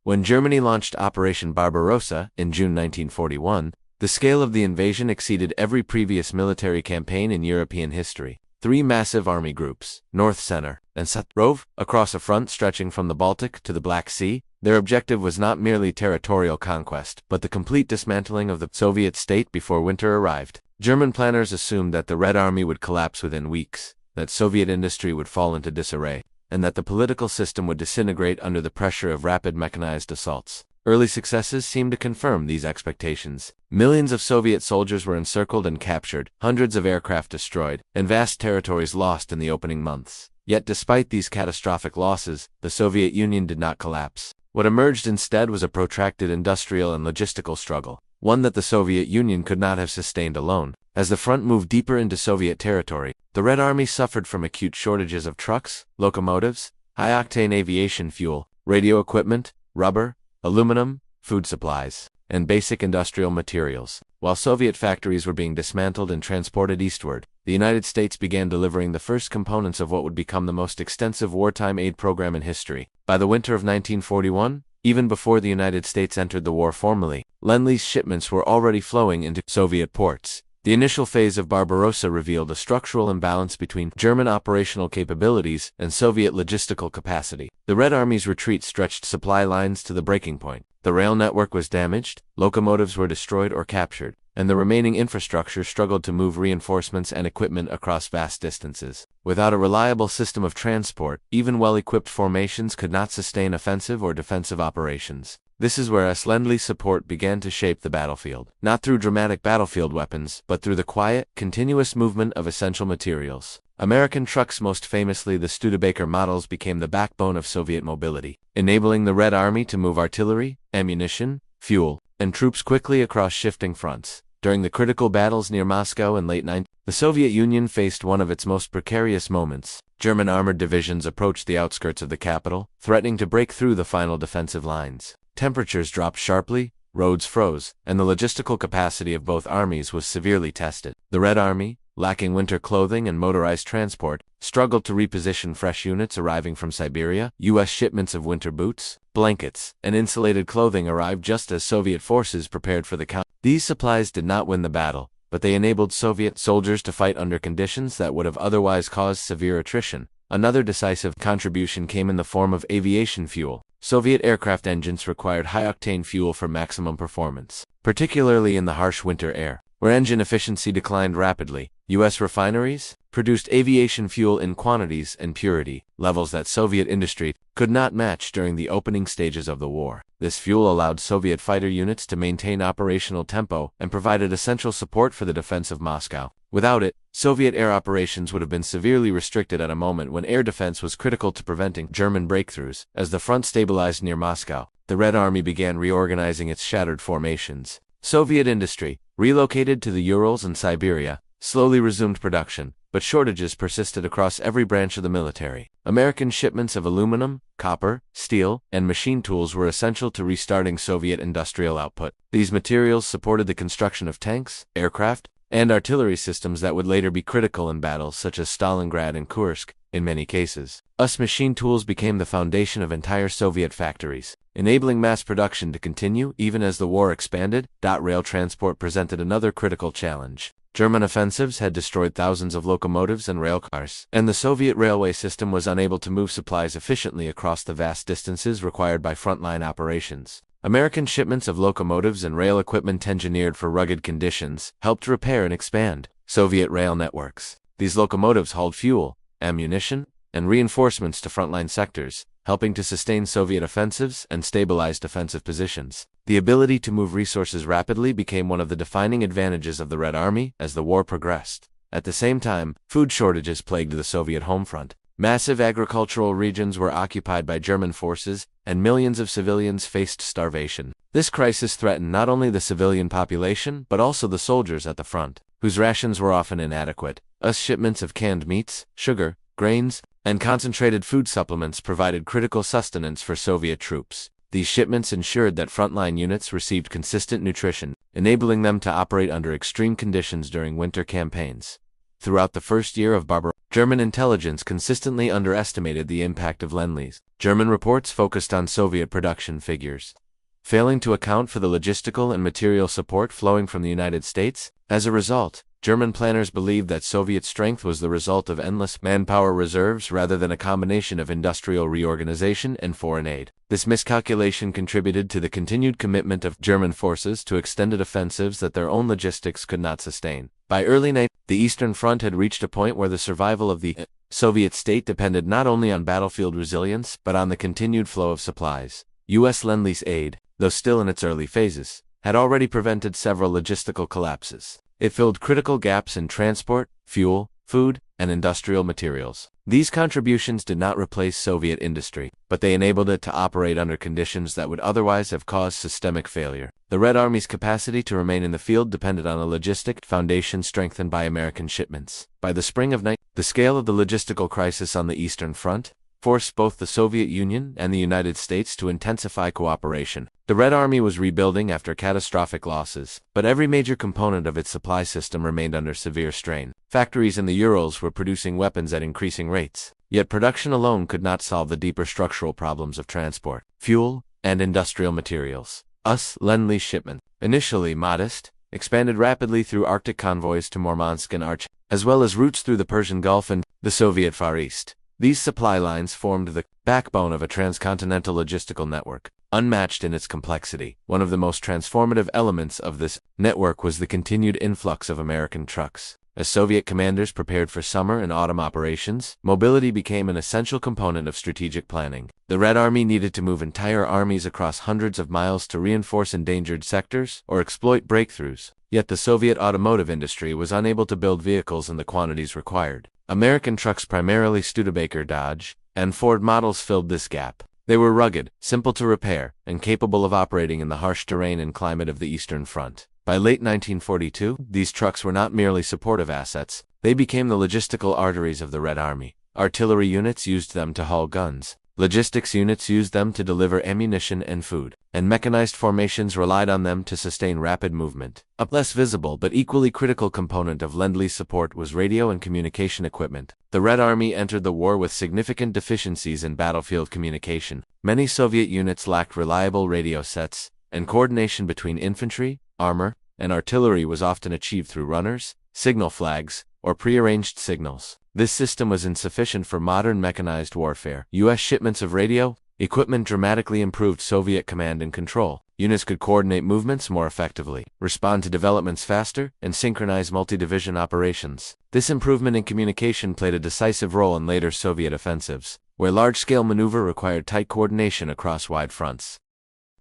When Germany launched Operation Barbarossa in June 1941, the scale of the invasion exceeded every previous military campaign in European history. 3 massive army groups, North, Center, and South, rove across a front stretching from the Baltic to the Black Sea. Their objective was not merely territorial conquest, but the complete dismantling of the Soviet state before winter arrived. German planners assumed that the Red Army would collapse within weeks, that Soviet industry would fall into disarray, and that the political system would disintegrate under the pressure of rapid mechanized assaults. Early successes seemed to confirm these expectations. Millions of Soviet soldiers were encircled and captured, hundreds of aircraft destroyed, and vast territories lost in the opening months. Yet despite these catastrophic losses, the Soviet Union did not collapse. What emerged instead was a protracted industrial and logistical struggle, one that the Soviet Union could not have sustained alone. As the front moved deeper into Soviet territory, the Red Army suffered from acute shortages of trucks, locomotives, high-octane aviation fuel, radio equipment, rubber, aluminum, food supplies, and basic industrial materials. While Soviet factories were being dismantled and transported eastward, the United States began delivering the first components of what would become the most extensive wartime aid program in history. By the winter of 1941, even before the United States entered the war formally, Lend Lease shipments were already flowing into Soviet ports. The initial phase of Barbarossa revealed a structural imbalance between German operational capabilities and Soviet logistical capacity. The Red Army's retreat stretched supply lines to the breaking point. The rail network was damaged, locomotives were destroyed or captured, and the remaining infrastructure struggled to move reinforcements and equipment across vast distances. Without a reliable system of transport, even well-equipped formations could not sustain offensive or defensive operations. This is where U.S. Lend Lease support began to shape the battlefield, not through dramatic battlefield weapons, but through the quiet, continuous movement of essential materials. American trucks, most famously the Studebaker models, became the backbone of Soviet mobility, enabling the Red Army to move artillery, ammunition, fuel, and troops quickly across shifting fronts. During the critical battles near Moscow in late 19, the Soviet Union faced one of its most precarious moments. German armored divisions approached the outskirts of the capital, threatening to break through the final defensive lines. Temperatures dropped sharply, roads froze, and the logistical capacity of both armies was severely tested. The Red Army, lacking winter clothing and motorized transport, struggled to reposition fresh units arriving from Siberia. U.S. shipments of winter boots, blankets, and insulated clothing arrived just as Soviet forces prepared for the counter. These supplies did not win the battle, but they enabled Soviet soldiers to fight under conditions that would have otherwise caused severe attrition. Another decisive contribution came in the form of aviation fuel. Soviet aircraft engines required high-octane fuel for maximum performance, particularly in the harsh winter air, where engine efficiency declined rapidly. U.S. refineries produced aviation fuel in quantities and purity levels that Soviet industry could not match during the opening stages of the war. This fuel allowed Soviet fighter units to maintain operational tempo and provided essential support for the defense of Moscow. Without it, Soviet air operations would have been severely restricted at a moment when air defense was critical to preventing German breakthroughs. As the front stabilized near Moscow, the Red Army began reorganizing its shattered formations. Soviet industry, relocated to the Urals and Siberia, slowly resumed production, but shortages persisted across every branch of the military. American shipments of aluminum, copper, steel, and machine tools were essential to restarting Soviet industrial output. These materials supported the construction of tanks, aircraft, and artillery systems that would later be critical in battles such as Stalingrad and Kursk. In many cases, US machine tools became the foundation of entire Soviet factories, enabling mass production to continue even as the war expanded. Rail transport presented another critical challenge. German offensives had destroyed thousands of locomotives and rail cars, and the Soviet railway system was unable to move supplies efficiently across the vast distances required by frontline operations. American shipments of locomotives and rail equipment engineered for rugged conditions helped repair and expand Soviet rail networks. These locomotives hauled fuel, ammunition, and reinforcements to frontline sectors, helping to sustain Soviet offensives and stabilize defensive positions. The ability to move resources rapidly became one of the defining advantages of the Red Army as the war progressed. At the same time, food shortages plagued the Soviet home front. Massive agricultural regions were occupied by German forces, and millions of civilians faced starvation. This crisis threatened not only the civilian population but also the soldiers at the front, whose rations were often inadequate. US shipments of canned meats, sugar, grains, and concentrated food supplements provided critical sustenance for Soviet troops. These shipments ensured that frontline units received consistent nutrition, enabling them to operate under extreme conditions during winter campaigns. Throughout the first year of Barbarossa, German intelligence consistently underestimated the impact of Lend Lease. German reports focused on Soviet production figures, failing to account for the logistical and material support flowing from the United States. As a result, German planners believed that Soviet strength was the result of endless manpower reserves rather than a combination of industrial reorganization and foreign aid. This miscalculation contributed to the continued commitment of German forces to extended offensives that their own logistics could not sustain. By early 1940, the Eastern Front had reached a point where the survival of the Soviet state depended not only on battlefield resilience but on the continued flow of supplies. U.S. Lend Lease aid, though still in its early phases, had already prevented several logistical collapses. It filled critical gaps in transport, fuel, food, and industrial materials. These contributions did not replace Soviet industry, but they enabled it to operate under conditions that would otherwise have caused systemic failure. The Red Army's capacity to remain in the field depended on a logistic foundation strengthened by American shipments. By the spring of 1940, the scale of the logistical crisis on the Eastern Front forced both the Soviet Union and the United States to intensify cooperation. The Red Army was rebuilding after catastrophic losses, but every major component of its supply system remained under severe strain. Factories in the Urals were producing weapons at increasing rates, yet production alone could not solve the deeper structural problems of transport, fuel, and industrial materials. U.S. Lend Lease shipment, initially modest, expanded rapidly through Arctic convoys to Murmansk and Arch, as well as routes through the Persian Gulf and the Soviet Far East. These supply lines formed the backbone of a transcontinental logistical network, unmatched in its complexity. One of the most transformative elements of this network was the continued influx of American trucks. As Soviet commanders prepared for summer and autumn operations, mobility became an essential component of strategic planning. The Red Army needed to move entire armies across hundreds of miles to reinforce endangered sectors or exploit breakthroughs, yet the Soviet automotive industry was unable to build vehicles in the quantities required. American trucks, primarily Studebaker, Dodge, and Ford models, filled this gap. They were rugged, simple to repair, and capable of operating in the harsh terrain and climate of the Eastern Front. By late 1942, these trucks were not merely supportive assets, they became the logistical arteries of the Red Army. Artillery units used them to haul guns, logistics units used them to deliver ammunition and food, and mechanized formations relied on them to sustain rapid movement. A less visible but equally critical component of Lend Lease support was radio and communication equipment. The Red Army entered the war with significant deficiencies in battlefield communication. Many Soviet units lacked reliable radio sets, and coordination between infantry, armor, and artillery was often achieved through runners, signal flags, or prearranged signals. This system was insufficient for modern mechanized warfare. U.S. shipments of radio equipment dramatically improved Soviet command and control. Units could coordinate movements more effectively, respond to developments faster, and synchronize multi-division operations. This improvement in communication played a decisive role in later Soviet offensives, where large-scale maneuver required tight coordination across wide fronts.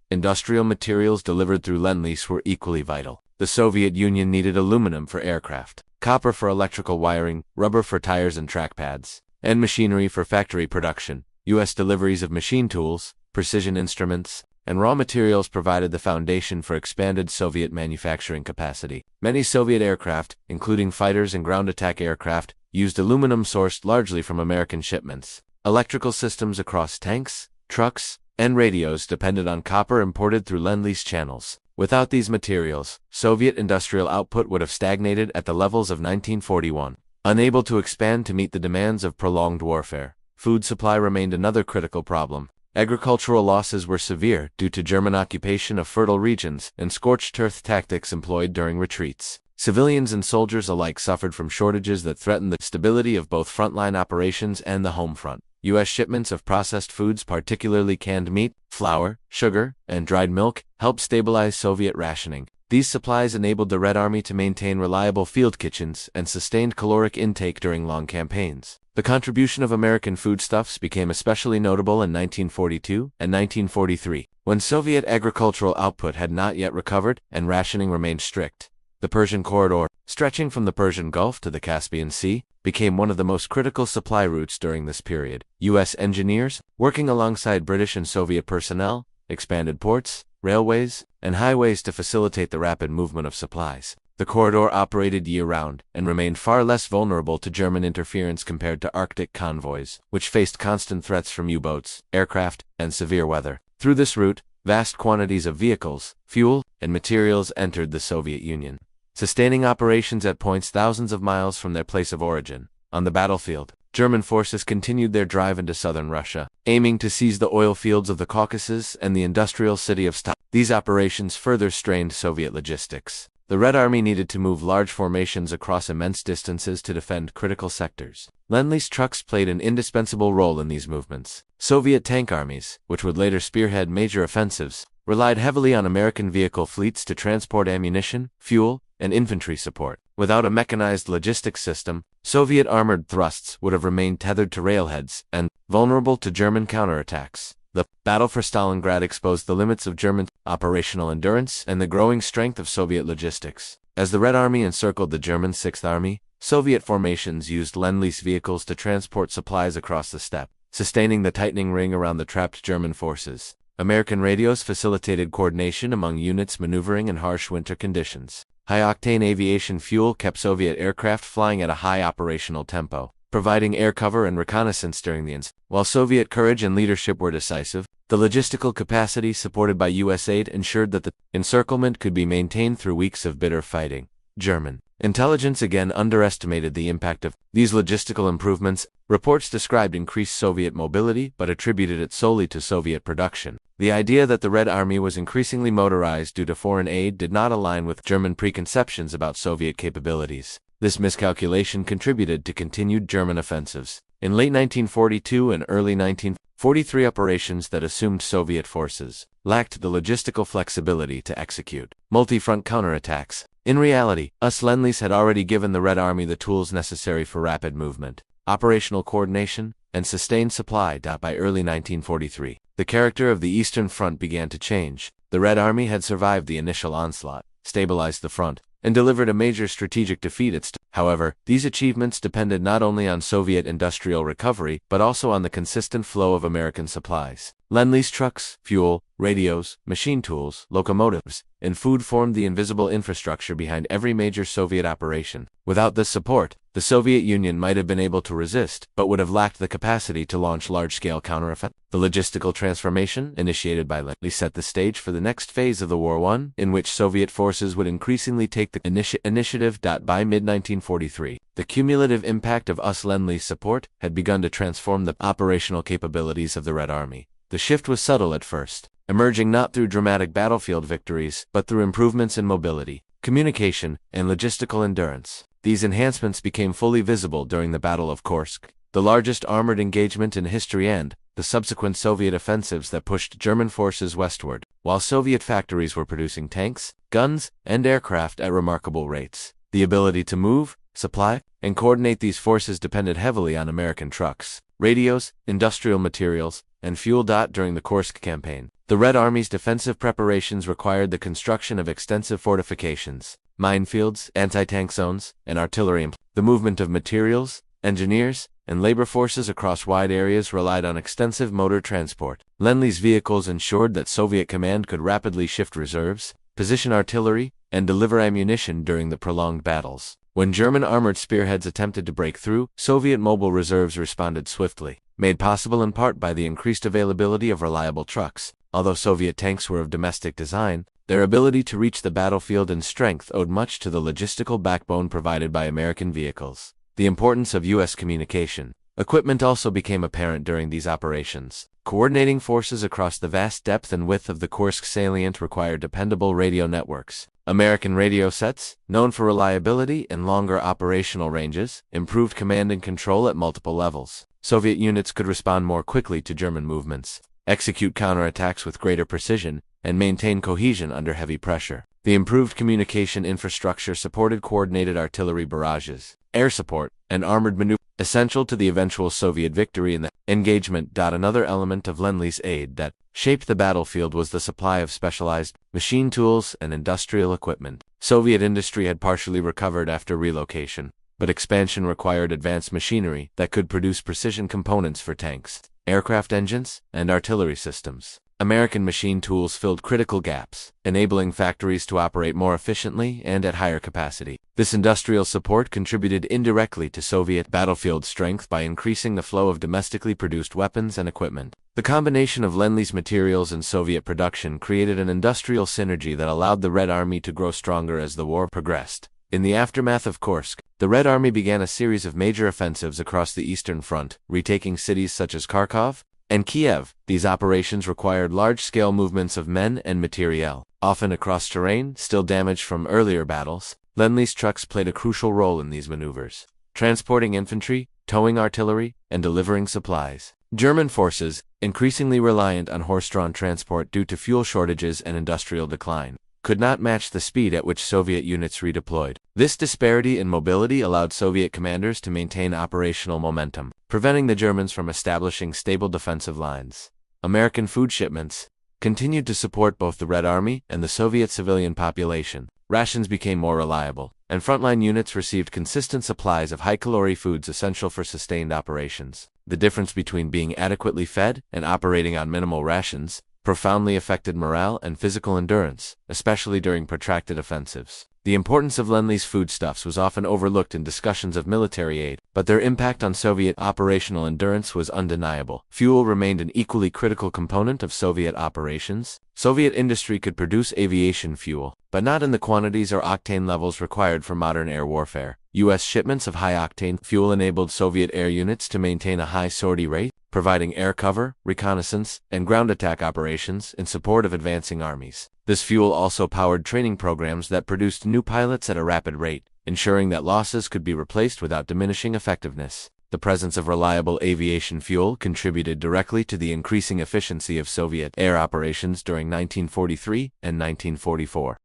Industrial materials delivered through Lend Lease were equally vital. The Soviet Union needed aluminum for aircraft, copper for electrical wiring, rubber for tires and track pads, and machinery for factory production. U.S. deliveries of machine tools, precision instruments, and raw materials provided the foundation for expanded Soviet manufacturing capacity. Many Soviet aircraft, including fighters and ground attack aircraft, used aluminum sourced largely from American shipments. Electrical systems across tanks, trucks, and radios depended on copper imported through Lend Lease channels. Without these materials, Soviet industrial output would have stagnated at the levels of 1941. Unable to expand to meet the demands of prolonged warfare, food supply remained another critical problem. Agricultural losses were severe due to German occupation of fertile regions and scorched earth tactics employed during retreats. Civilians and soldiers alike suffered from shortages that threatened the stability of both frontline operations and the home front. U.S. shipments of processed foods, particularly canned meat, flour, sugar, and dried milk, helped stabilize Soviet rationing. These supplies enabled the Red Army to maintain reliable field kitchens and sustained caloric intake during long campaigns. The contribution of American foodstuffs became especially notable in 1942 and 1943, when Soviet agricultural output had not yet recovered and rationing remained strict. The Persian Corridor, stretching from the Persian Gulf to the Caspian Sea, became one of the most critical supply routes during this period. U.S. engineers, working alongside British and Soviet personnel, expanded ports, railways, and highways to facilitate the rapid movement of supplies. The corridor operated year-round and remained far less vulnerable to German interference compared to Arctic convoys, which faced constant threats from U-boats, aircraft, and severe weather. Through this route, vast quantities of vehicles, fuel, and materials entered the Soviet Union, sustaining operations at points thousands of miles from their place of origin. On the battlefield, German forces continued their drive into southern Russia, aiming to seize the oil fields of the Caucasus and the industrial city of Stalingrad. These operations further strained Soviet logistics. The Red Army needed to move large formations across immense distances to defend critical sectors. Lend-Lease trucks played an indispensable role in these movements. Soviet tank armies, which would later spearhead major offensives, relied heavily on American vehicle fleets to transport ammunition, fuel, and infantry support. Without a mechanized logistics system, Soviet armored thrusts would have remained tethered to railheads and vulnerable to German counterattacks. The battle for Stalingrad exposed the limits of German operational endurance and the growing strength of Soviet logistics. As the Red Army encircled the German Sixth Army, Soviet formations used Lend-Lease vehicles to transport supplies across the steppe, sustaining the tightening ring around the trapped German forces. American radios facilitated coordination among units maneuvering in harsh winter conditions. High-octane aviation fuel kept Soviet aircraft flying at a high operational tempo, providing air cover and reconnaissance during the While Soviet courage and leadership were decisive, the logistical capacity supported by U.S. aid ensured that the encirclement could be maintained through weeks of bitter fighting. German intelligence again underestimated the impact of these logistical improvements. Reports described increased Soviet mobility but attributed it solely to Soviet production. The idea that the Red Army was increasingly motorized due to foreign aid did not align with German preconceptions about Soviet capabilities. This miscalculation contributed to continued German offensives. In late 1942 and early 1943, operations that assumed Soviet forces lacked the logistical flexibility to execute multi-front counterattacks. In reality, US Lend Lease had already given the Red Army the tools necessary for rapid movement, operational coordination, and sustained supply. By early 1943, the character of the Eastern Front began to change. The Red Army had survived the initial onslaught, stabilized the front, and delivered a major strategic defeat. However, these achievements depended not only on Soviet industrial recovery but also on the consistent flow of American supplies. Lend-Lease trucks, fuel, radios, machine tools, locomotives, and food formed the invisible infrastructure behind every major Soviet operation. Without this support, the Soviet Union might have been able to resist, but would have lacked the capacity to launch large-scale counterattacks. The logistical transformation, initiated by Lend-Lease, set the stage for the next phase of the War I, in which Soviet forces would increasingly take the initiative. By mid-1943, the cumulative impact of US Lend Lease support had begun to transform the operational capabilities of the Red Army. The shift was subtle at first, emerging not through dramatic battlefield victories, but through improvements in mobility, communication, and logistical endurance. These enhancements became fully visible during the Battle of Kursk, the largest armored engagement in history, and the subsequent Soviet offensives that pushed German forces westward, while Soviet factories were producing tanks, guns, and aircraft at remarkable rates. The ability to move, supply, and coordinate these forces depended heavily on American trucks, radios, industrial materials, and fuel. During the Kursk campaign, the Red Army's defensive preparations required the construction of extensive fortifications, minefields, anti-tank zones, and artillery. The movement of materials, engineers, and labor forces across wide areas relied on extensive motor transport. Lend-Lease vehicles ensured that Soviet command could rapidly shift reserves, position artillery, and deliver ammunition during the prolonged battles. When German armored spearheads attempted to break through, Soviet mobile reserves responded swiftly, made possible in part by the increased availability of reliable trucks. Although Soviet tanks were of domestic design, their ability to reach the battlefield in strength owed much to the logistical backbone provided by American vehicles. The importance of U.S. communication equipment also became apparent during these operations. Coordinating forces across the vast depth and width of the Kursk salient required dependable radio networks. American radio sets, known for reliability and longer operational ranges, improved command and control at multiple levels. Soviet units could respond more quickly to German movements, execute counterattacks with greater precision, and maintain cohesion under heavy pressure. The improved communication infrastructure supported coordinated artillery barrages, air support, and armored maneuvers, essential to the eventual Soviet victory in the engagement. Another element of Lend-Lease aid that shaped the battlefield was the supply of specialized machine tools and industrial equipment. Soviet industry had partially recovered after relocation, but expansion required advanced machinery that could produce precision components for tanks, aircraft engines, and artillery systems. American machine tools filled critical gaps, enabling factories to operate more efficiently and at higher capacity. This industrial support contributed indirectly to Soviet battlefield strength by increasing the flow of domestically produced weapons and equipment. The combination of Lend-Lease materials and Soviet production created an industrial synergy that allowed the Red Army to grow stronger as the war progressed. In the aftermath of Kursk, the Red Army began a series of major offensives across the Eastern Front, retaking cities such as Kharkov and Kiev. These operations required large-scale movements of men and materiel, often across terrain still damaged from earlier battles. Lend-Lease trucks played a crucial role in these maneuvers, transporting infantry, towing artillery, and delivering supplies. German forces, increasingly reliant on horse-drawn transport due to fuel shortages and industrial decline, could not match the speed at which Soviet units redeployed. This disparity in mobility allowed Soviet commanders to maintain operational momentum, preventing the Germans from establishing stable defensive lines. American food shipments continued to support both the Red Army and the Soviet civilian population. Rations became more reliable, and frontline units received consistent supplies of high-calorie foods essential for sustained operations. The difference between being adequately fed and operating on minimal rations profoundly affected morale and physical endurance, especially during protracted offensives. The importance of Lend-Lease foodstuffs was often overlooked in discussions of military aid, but their impact on Soviet operational endurance was undeniable. Fuel remained an equally critical component of Soviet operations. Soviet industry could produce aviation fuel, but not in the quantities or octane levels required for modern air warfare. U.S. shipments of high-octane fuel enabled Soviet air units to maintain a high sortie rate, providing air cover, reconnaissance, and ground attack operations in support of advancing armies. This fuel also powered training programs that produced new pilots at a rapid rate, ensuring that losses could be replaced without diminishing effectiveness. The presence of reliable aviation fuel contributed directly to the increasing efficiency of Soviet air operations during 1943 and 1944.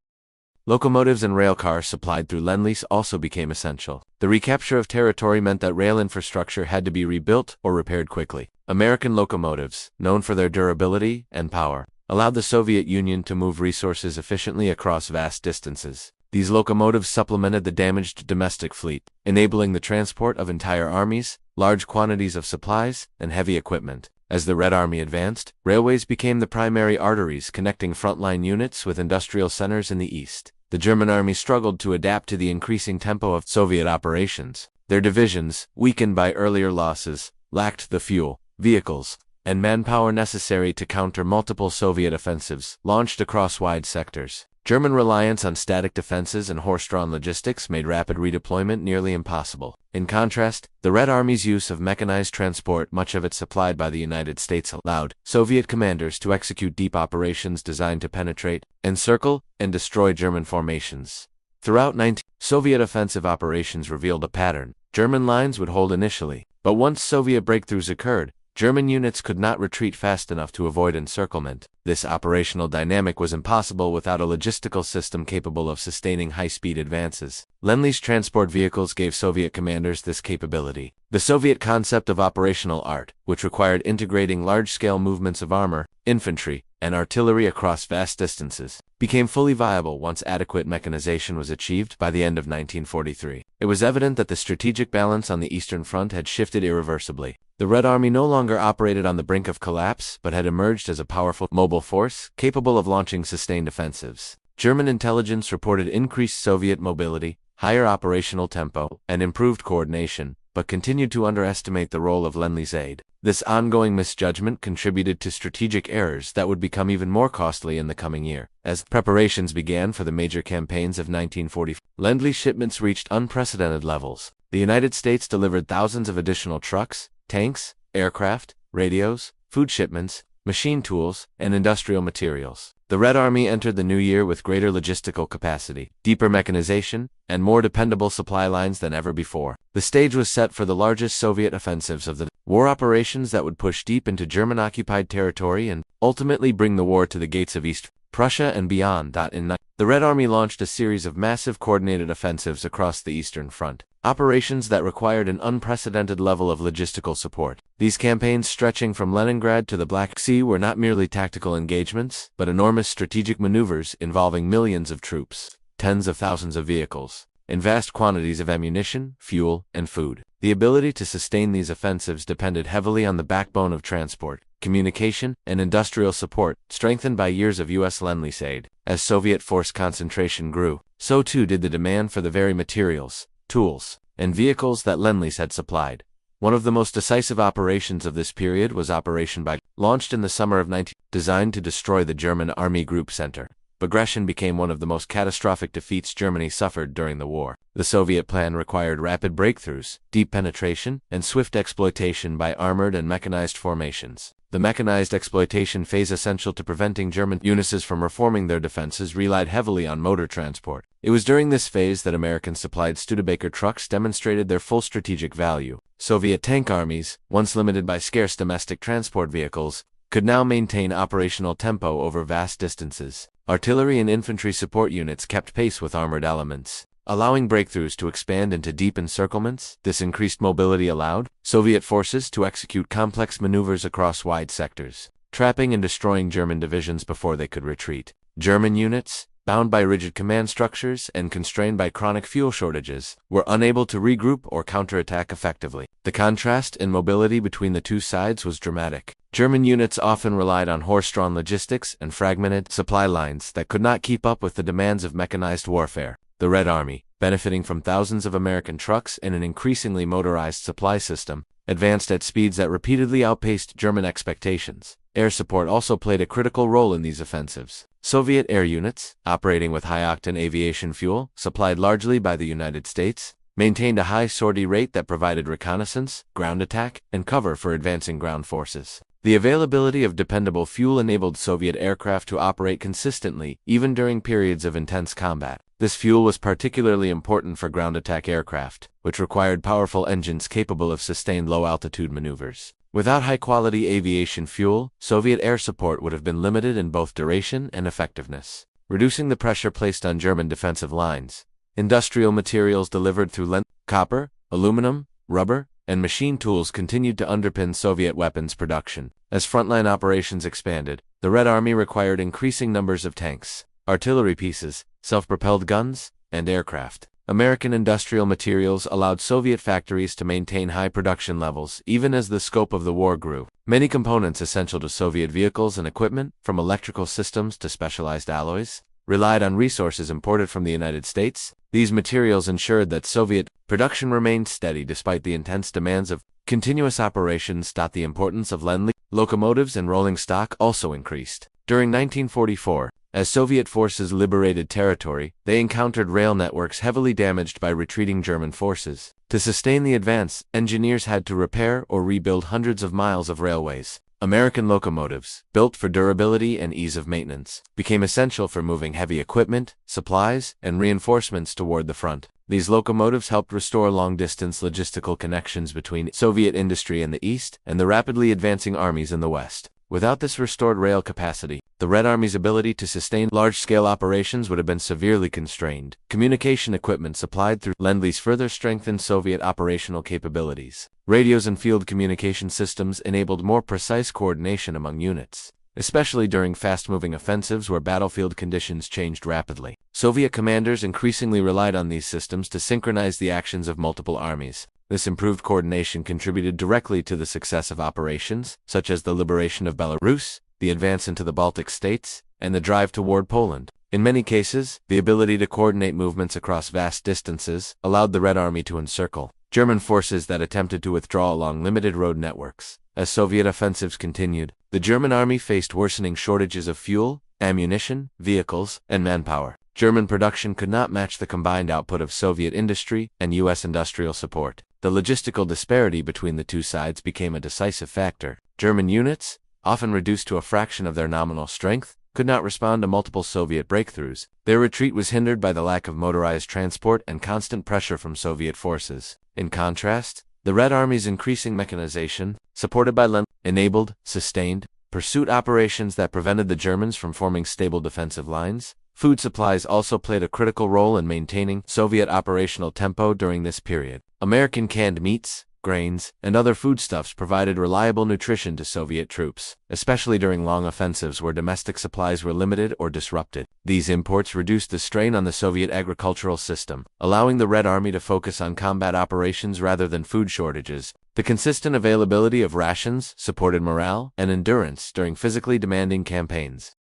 Locomotives and railcars supplied through Lend-Lease also became essential. The recapture of territory meant that rail infrastructure had to be rebuilt or repaired quickly. American locomotives, known for their durability and power, allowed the Soviet Union to move resources efficiently across vast distances. These locomotives supplemented the damaged domestic fleet, enabling the transport of entire armies, large quantities of supplies, and heavy equipment. As the Red Army advanced, railways became the primary arteries connecting frontline units with industrial centers in the east. The German army struggled to adapt to the increasing tempo of Soviet operations. Their divisions, weakened by earlier losses, lacked the fuel, vehicles, and manpower necessary to counter multiple Soviet offensives launched across wide sectors. German reliance on static defenses and horse-drawn logistics made rapid redeployment nearly impossible. In contrast, the Red Army's use of mechanized transport, much of it supplied by the United States, allowed Soviet commanders to execute deep operations designed to penetrate, encircle, and destroy German formations. Throughout Soviet offensive operations revealed a pattern. German lines would hold initially, but once Soviet breakthroughs occurred, German units could not retreat fast enough to avoid encirclement. This operational dynamic was impossible without a logistical system capable of sustaining high-speed advances. Lend-Lease transport vehicles gave Soviet commanders this capability. The Soviet concept of operational art, which required integrating large-scale movements of armor, infantry, and artillery across vast distances, became fully viable once adequate mechanization was achieved by the end of 1943. It was evident that the strategic balance on the Eastern Front had shifted irreversibly. The Red Army no longer operated on the brink of collapse, but had emerged as a powerful, mobile force capable of launching sustained offensives. German intelligence reported increased Soviet mobility, higher operational tempo, and improved coordination, but continued to underestimate the role of Lend-Lease aid. This ongoing misjudgment contributed to strategic errors that would become even more costly in the coming year. As preparations began for the major campaigns of 1944, Lend-Lease shipments reached unprecedented levels. The United States delivered thousands of additional trucks, tanks, aircraft, radios, food shipments, machine tools, and industrial materials. The Red Army entered the new year with greater logistical capacity, deeper mechanization, and more dependable supply lines than ever before. The stage was set for the largest Soviet offensives of the war, operations that would push deep into German-occupied territory and ultimately bring the war to the gates of East Prussia and beyond. The Red Army launched a series of massive coordinated offensives across the Eastern Front, operations that required an unprecedented level of logistical support. These campaigns, stretching from Leningrad to the Black Sea, were not merely tactical engagements, but enormous strategic maneuvers involving millions of troops, tens of thousands of vehicles, and vast quantities of ammunition, fuel, and food. The ability to sustain these offensives depended heavily on the backbone of transport, communication, and industrial support, strengthened by years of U S Lend Lease aid. As Soviet force concentration grew, so too did the demand for the very materials, tools, and vehicles that Lend Lease had supplied. One of the most decisive operations of this period was Operation Bagration, launched in the summer of 19, designed to destroy the German Army Group Center. Bagration became one of the most catastrophic defeats Germany suffered during the war. The Soviet plan required rapid breakthroughs, deep penetration, and swift exploitation by armored and mechanized formations. The mechanized exploitation phase essential to preventing German units from reforming their defenses relied heavily on motor transport. It was during this phase that American-supplied Studebaker trucks demonstrated their full strategic value. Soviet tank armies, once limited by scarce domestic transport vehicles, could now maintain operational tempo over vast distances. Artillery and infantry support units kept pace with armored elements, allowing breakthroughs to expand into deep encirclements. This increased mobility allowed Soviet forces to execute complex maneuvers across wide sectors, trapping and destroying German divisions before they could retreat. German units, bound by rigid command structures and constrained by chronic fuel shortages, were unable to regroup or counterattack effectively. The contrast in mobility between the two sides was dramatic. German units often relied on horse-drawn logistics and fragmented supply lines that could not keep up with the demands of mechanized warfare. The Red Army, benefiting from thousands of American trucks and an increasingly motorized supply system, advanced at speeds that repeatedly outpaced German expectations. Air support also played a critical role in these offensives. Soviet air units, operating with high-octane aviation fuel, supplied largely by the United States, maintained a high sortie rate that provided reconnaissance, ground attack, and cover for advancing ground forces. The availability of dependable fuel enabled Soviet aircraft to operate consistently, even during periods of intense combat. This fuel was particularly important for ground attack aircraft, which required powerful engines capable of sustained low-altitude maneuvers. Without high-quality aviation fuel, Soviet air support would have been limited in both duration and effectiveness, reducing the pressure placed on German defensive lines. Industrial materials delivered through lead, copper, aluminum, rubber, and machine tools continued to underpin Soviet weapons production. As frontline operations expanded, the Red Army required increasing numbers of tanks, artillery pieces, self-propelled guns, and aircraft. American industrial materials allowed Soviet factories to maintain high production levels even as the scope of the war grew. Many components essential to Soviet vehicles and equipment, from electrical systems to specialized alloys, relied on resources imported from the United States. These materials ensured that Soviet production remained steady despite the intense demands of continuous operations. The importance of Lend Lease locomotives and rolling stock also increased. During 1944, as Soviet forces liberated territory, they encountered rail networks heavily damaged by retreating German forces. To sustain the advance, engineers had to repair or rebuild hundreds of miles of railways. American locomotives, built for durability and ease of maintenance, became essential for moving heavy equipment, supplies, and reinforcements toward the front. These locomotives helped restore long-distance logistical connections between Soviet industry in the east and the rapidly advancing armies in the west. Without this restored rail capacity, the Red Army's ability to sustain large-scale operations would have been severely constrained. Communication equipment supplied through Lend Lease further strengthened Soviet operational capabilities. Radios and field communication systems enabled more precise coordination among units, especially during fast-moving offensives where battlefield conditions changed rapidly. Soviet commanders increasingly relied on these systems to synchronize the actions of multiple armies. This improved coordination contributed directly to the success of operations, such as the liberation of Belarus, the advance into the Baltic states, and the drive toward Poland. In many cases, the ability to coordinate movements across vast distances allowed the Red Army to encircle German forces that attempted to withdraw along limited road networks. As Soviet offensives continued, the German army faced worsening shortages of fuel, ammunition, vehicles, and manpower. German production could not match the combined output of Soviet industry and U.S. industrial support. The logistical disparity between the two sides became a decisive factor. German units, often reduced to a fraction of their nominal strength, could not respond to multiple Soviet breakthroughs. Their retreat was hindered by the lack of motorized transport and constant pressure from Soviet forces. In contrast, the Red Army's increasing mechanization, supported by Lend, enabled, sustained, pursuit operations that prevented the Germans from forming stable defensive lines. Food supplies also played a critical role in maintaining Soviet operational tempo during this period. American canned meats, grains, and other foodstuffs provided reliable nutrition to Soviet troops, especially during long offensives where domestic supplies were limited or disrupted. These imports reduced the strain on the Soviet agricultural system, allowing the Red Army to focus on combat operations rather than food shortages. The consistent availability of rations supported morale and endurance during physically demanding campaigns.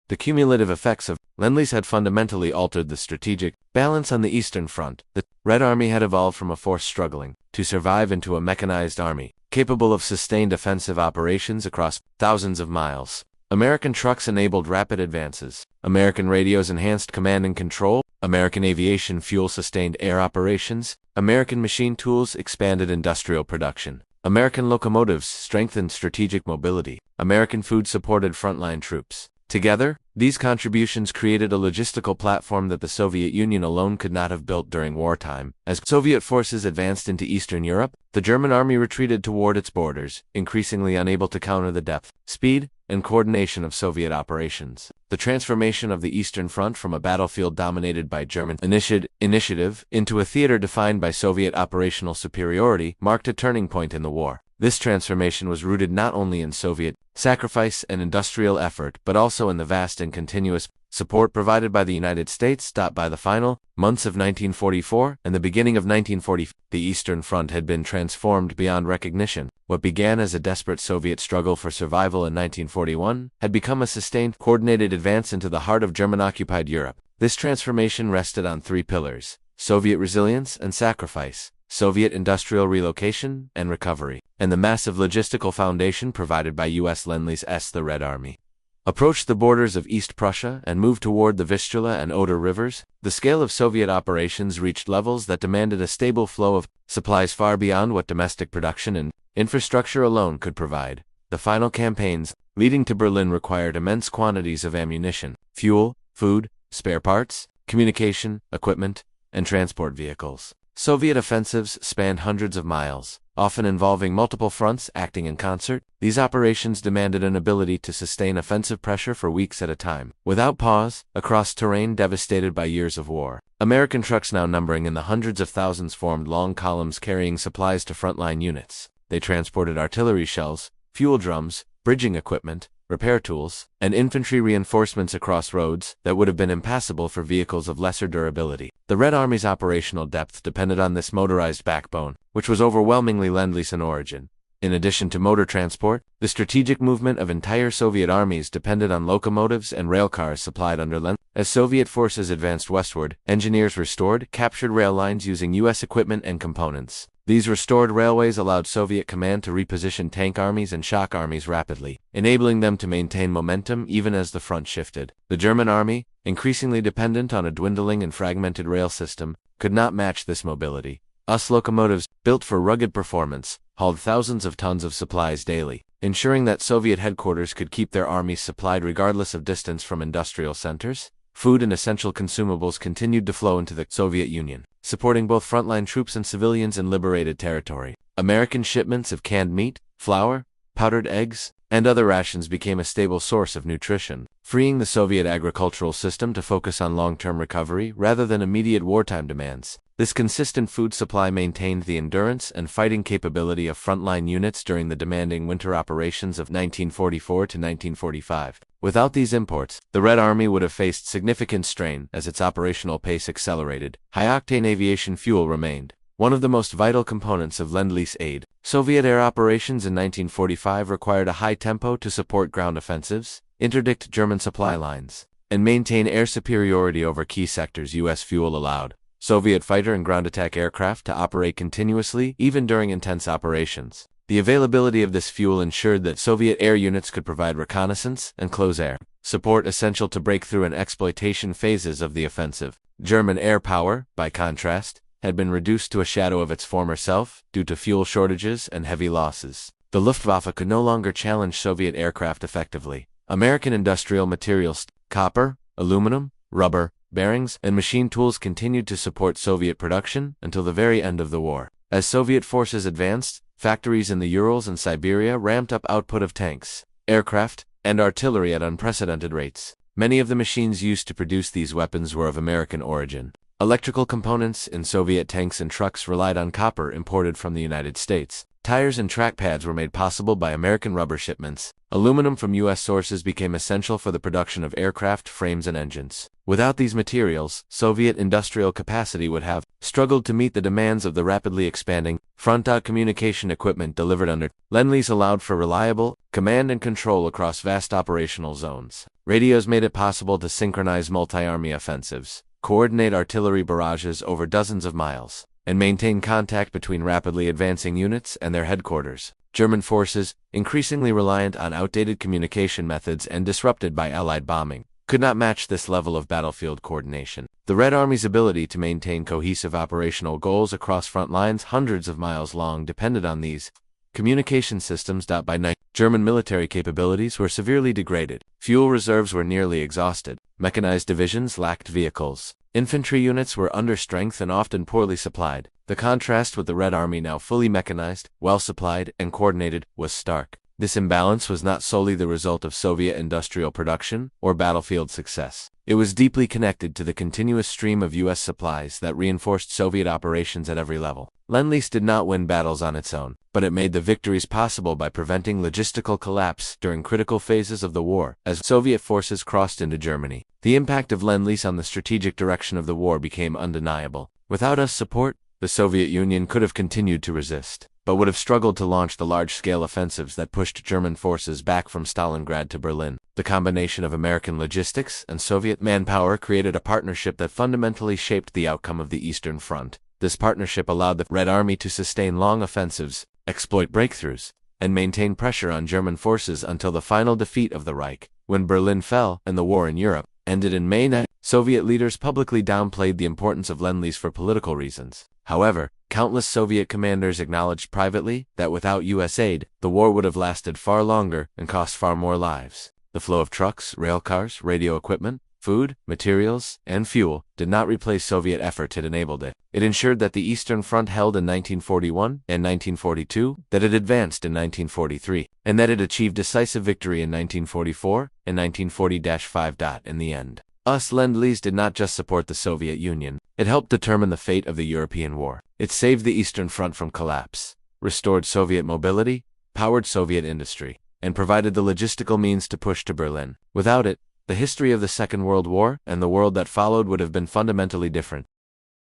The cumulative effects of Lend Lease had fundamentally altered the strategic balance on the Eastern Front. The Red Army had evolved from a force struggling to survive into a mechanized army, capable of sustained offensive operations across thousands of miles. American trucks enabled rapid advances. American radios enhanced command and control. American aviation fuel sustained air operations. American machine tools expanded industrial production. American locomotives strengthened strategic mobility. American food supported frontline troops. Together, these contributions created a logistical platform that the Soviet Union alone could not have built during wartime. As Soviet forces advanced into Eastern Europe, the German army retreated toward its borders, increasingly unable to counter the depth, speed, and coordination of Soviet operations. The transformation of the Eastern Front from a battlefield dominated by German initiative into a theater defined by Soviet operational superiority marked a turning point in the war. This transformation was rooted not only in Soviet sacrifice and industrial effort, but also in the vast and continuous support provided by the United States. By the final months of 1944 and the beginning of 1945, the Eastern Front had been transformed beyond recognition. What began as a desperate Soviet struggle for survival in 1941 had become a sustained, coordinated advance into the heart of German-occupied Europe. This transformation rested on three pillars: Soviet resilience and sacrifice, Soviet industrial relocation and recovery, and the massive logistical foundation provided by U S Lend Lease. The Red Army approached the borders of East Prussia and moved toward the Vistula and Oder rivers. The scale of Soviet operations reached levels that demanded a stable flow of supplies far beyond what domestic production and infrastructure alone could provide. The final campaigns, leading to Berlin, required immense quantities of ammunition, fuel, food, spare parts, communication, equipment, and transport vehicles. Soviet offensives spanned hundreds of miles, often involving multiple fronts acting in concert. These operations demanded an ability to sustain offensive pressure for weeks at a time, without pause, across terrain devastated by years of war. American trucks, now numbering in the hundreds of thousands, formed long columns carrying supplies to frontline units. They transported artillery shells, fuel drums, bridging equipment, repair tools, and infantry reinforcements across roads that would have been impassable for vehicles of lesser durability. The Red Army's operational depth depended on this motorized backbone, which was overwhelmingly Lend-Lease in origin. In addition to motor transport, the strategic movement of entire Soviet armies depended on locomotives and railcars supplied under Lend. As Soviet forces advanced westward, engineers restored, captured rail lines using U.S. equipment and components. These restored railways allowed Soviet command to reposition tank armies and shock armies rapidly, enabling them to maintain momentum even as the front shifted. The German army, increasingly dependent on a dwindling and fragmented rail system, could not match this mobility. US locomotives, built for rugged performance, hauled thousands of tons of supplies daily, ensuring that Soviet headquarters could keep their armies supplied regardless of distance from industrial centers. Food and essential consumables continued to flow into the Soviet Union, supporting both frontline troops and civilians in liberated territory. American shipments of canned meat, flour, powdered eggs, and other rations became a stable source of nutrition, freeing the Soviet agricultural system to focus on long-term recovery rather than immediate wartime demands. This consistent food supply maintained the endurance and fighting capability of frontline units during the demanding winter operations of 1944 to 1945. Without these imports, the Red Army would have faced significant strain as its operational pace accelerated. High-octane aviation fuel remained one of the most vital components of Lend-Lease aid. Soviet air operations in 1945 required a high tempo to support ground offensives, interdict German supply lines, and maintain air superiority over key sectors. U.S. fuel allowed Soviet fighter and ground attack aircraft to operate continuously even during intense operations. The availability of this fuel ensured that Soviet air units could provide reconnaissance and close air support essential to breakthrough and exploitation phases of the offensive. German air power, by contrast, had been reduced to a shadow of its former self due to fuel shortages and heavy losses. The Luftwaffe could no longer challenge Soviet aircraft effectively. American industrial materials, copper, aluminum, rubber, bearings, and machine tools continued to support Soviet production until the very end of the war. As Soviet forces advanced, factories in the Urals and Siberia ramped up output of tanks, aircraft, and artillery at unprecedented rates. Many of the machines used to produce these weapons were of American origin. Electrical components in Soviet tanks and trucks relied on copper imported from the United States. Tires and track pads were made possible by American rubber shipments. Aluminum from U.S. sources became essential for the production of aircraft frames and engines. Without these materials, Soviet industrial capacity would have struggled to meet the demands of the rapidly expanding front. Communication equipment delivered under Lend-Lease allowed for reliable command and control across vast operational zones. Radios made it possible to synchronize multi-army offensives, coordinate artillery barrages over dozens of miles, and maintain contact between rapidly advancing units and their headquarters. German forces, increasingly reliant on outdated communication methods and disrupted by Allied bombing, could not match this level of battlefield coordination. The Red Army's ability to maintain cohesive operational goals across front lines hundreds of miles long depended on these communication systems. By night, German military capabilities were severely degraded. Fuel reserves were nearly exhausted. Mechanized divisions lacked vehicles. Infantry units were under strength and often poorly supplied. The contrast with the Red Army, now fully mechanized, well-supplied, and coordinated, was stark. This imbalance was not solely the result of Soviet industrial production or battlefield success. It was deeply connected to the continuous stream of U.S. supplies that reinforced Soviet operations at every level. Lend-Lease did not win battles on its own, but it made the victories possible by preventing logistical collapse during critical phases of the war as Soviet forces crossed into Germany. The impact of Lend-Lease on the strategic direction of the war became undeniable. Without US support, the Soviet Union could have continued to resist, but would have struggled to launch the large-scale offensives that pushed German forces back from Stalingrad to Berlin. The combination of American logistics and Soviet manpower created a partnership that fundamentally shaped the outcome of the Eastern Front. This partnership allowed the Red Army to sustain long offensives, exploit breakthroughs, and maintain pressure on German forces until the final defeat of the Reich. When Berlin fell and the war in Europe ended in May 9, Soviet leaders publicly downplayed the importance of Lend-Lease for political reasons. However, countless Soviet commanders acknowledged privately that without U.S. aid, the war would have lasted far longer and cost far more lives. The flow of trucks, railcars, radio equipment, food, materials, and fuel did not replace Soviet effort that enabled it. It ensured that the Eastern Front held in 1941 and 1942, that it advanced in 1943, and that it achieved decisive victory in 1944 and 1940-5. In the end, US Lend Lease did not just support the Soviet Union, it helped determine the fate of the European war. It saved the Eastern Front from collapse, restored Soviet mobility, powered Soviet industry, and provided the logistical means to push to Berlin. Without it, the history of the Second World War and the world that followed would have been fundamentally different.